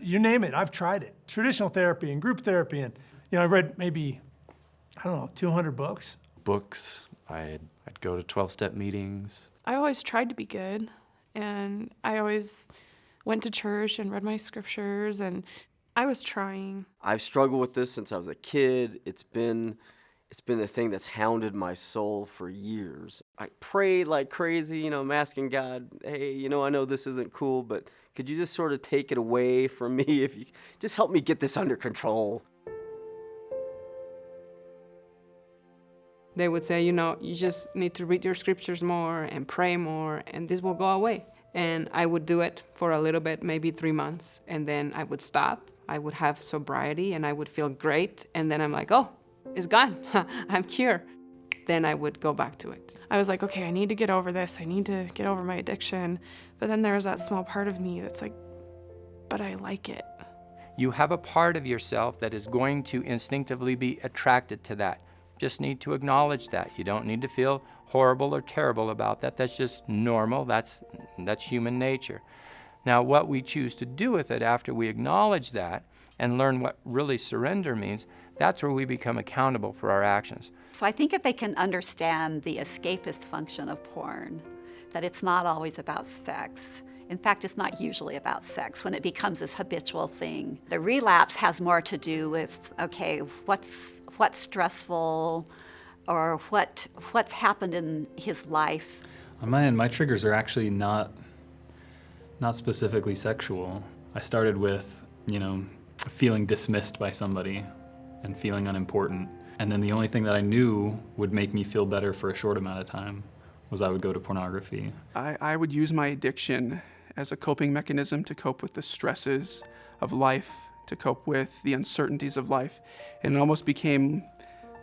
you name it, I've tried it. Traditional therapy and group therapy, and I read maybe, 200 books. I'd go to 12-step meetings. I always tried to be good, and I always went to church and read my scriptures, and I was trying. I've struggled with this since I was a kid. It's been the thing that's hounded my soul for years. I prayed like crazy, I'm asking God, hey, I know this isn't cool, but could you just sort of take it away from me? If you just help me get this under control. They would say, you just need to read your scriptures more and pray more, and this will go away. And I would do it for a little bit, maybe 3 months, and then I would stop. I would have sobriety, and I would feel great, and then I'm like, oh, it's gone. I'm cured. Then I would go back to it. I was like, okay, I need to get over this. I need to get over my addiction. But then there was that small part of me that's like, but I like it. You have a part of yourself that is going to instinctively be attracted to that. Just need to acknowledge that. You don't need to feel horrible or terrible about that. That's just normal. That's human nature. Now, what we choose to do with it after we acknowledge that and learn what really surrender means, that's where we become accountable for our actions. So I think if they can understand the escapist function of porn, that it's not always about sex. In fact, it's not usually about sex when it becomes this habitual thing. The relapse has more to do with, okay, what's stressful, or what's happened in his life. On my end, my triggers are actually not specifically sexual. I started with, feeling dismissed by somebody and feeling unimportant. And then the only thing that I knew would make me feel better for a short amount of time was I would go to pornography. I would use my addiction as a coping mechanism to cope with the stresses of life, to cope with the uncertainties of life. And it almost became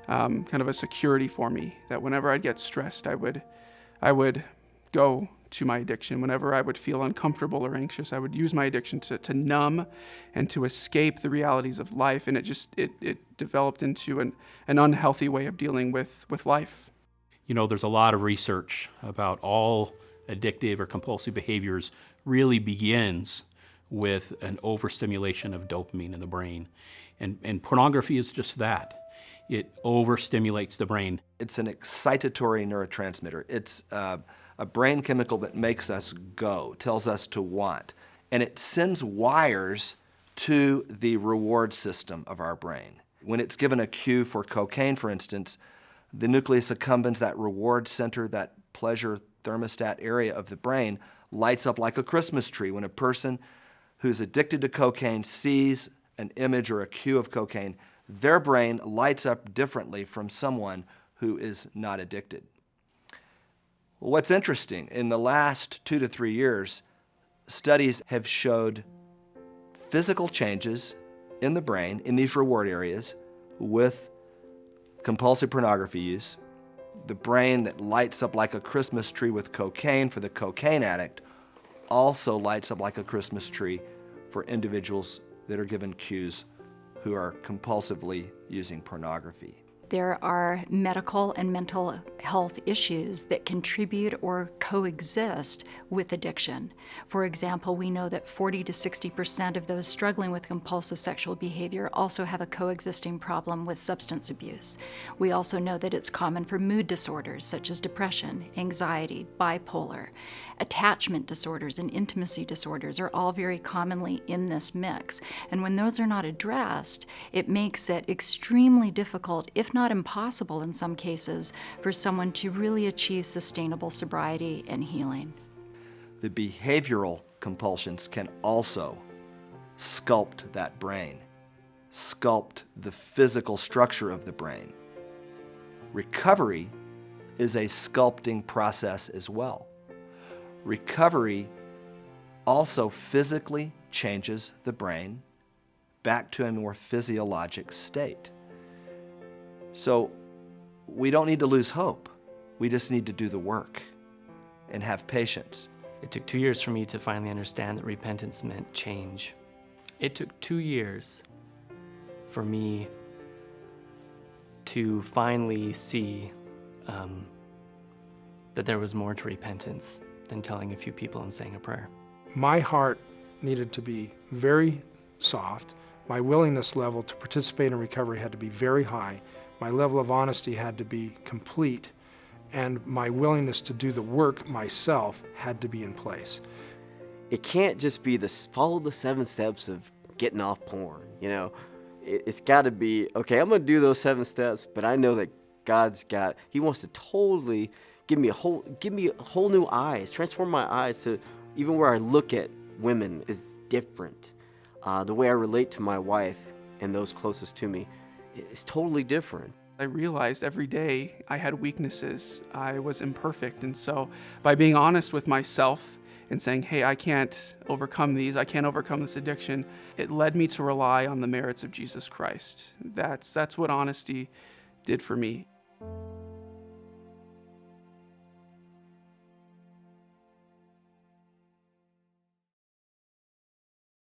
kind of a security for me, that whenever I'd get stressed, I would go to my addiction. Whenever I would feel uncomfortable or anxious, I would use my addiction to numb and to escape the realities of life. And it developed into an unhealthy way of dealing with life. There's a lot of research about all addictive or compulsive behaviors really begins with an overstimulation of dopamine in the brain. And pornography is just that. It overstimulates the brain. It's an excitatory neurotransmitter. It's a brain chemical that makes us go, tells us to want. And it sends wires to the reward system of our brain. When it's given a cue for cocaine, for instance, the nucleus accumbens, that reward center, that pleasure thermostat area of the brain, lights up like a Christmas tree. When a person who's addicted to cocaine sees an image or a cue of cocaine, their brain lights up differently from someone who is not addicted. Well, what's interesting, in the last 2 to 3 years, studies have showed physical changes in the brain, in these reward areas, with compulsive pornography use. The brain that lights up like a Christmas tree with cocaine for the cocaine addict also lights up like a Christmas tree for individuals that are given cues who are compulsively using pornography. There are medical and mental health issues that contribute or coexist with addiction. For example, we know that 40 to 60% of those struggling with compulsive sexual behavior also have a coexisting problem with substance abuse. We also know that it's common for mood disorders such as depression, anxiety, bipolar. Attachment disorders and intimacy disorders are all very commonly in this mix. And when those are not addressed, it makes it extremely difficult, if not impossible in some cases, for someone to really achieve sustainable sobriety and healing. The behavioral compulsions can also sculpt that brain, sculpt the physical structure of the brain. Recovery is a sculpting process as well. Recovery also physically changes the brain back to a more physiologic state. So we don't need to lose hope. We just need to do the work and have patience. It took 2 years for me to finally understand that repentance meant change. It took 2 years for me to finally see that there was more to repentance than telling a few people and saying a prayer. My heart needed to be very soft. My willingness level to participate in recovery had to be very high. My level of honesty had to be complete. And my willingness to do the work myself had to be in place. It can't just be this follow the 7 steps of getting off porn, you know. It's got to be, okay, I'm going to do those 7 steps, but I know that He wants to totally give me a whole new eyes, transform my eyes to even where I look at women is different. The way I relate to my wife and those closest to me is totally different. I realized every day I had weaknesses. I was imperfect. And so by being honest with myself and saying, hey, I can't overcome these, I can't overcome this addiction, it led me to rely on the merits of Jesus Christ. That's what honesty did for me.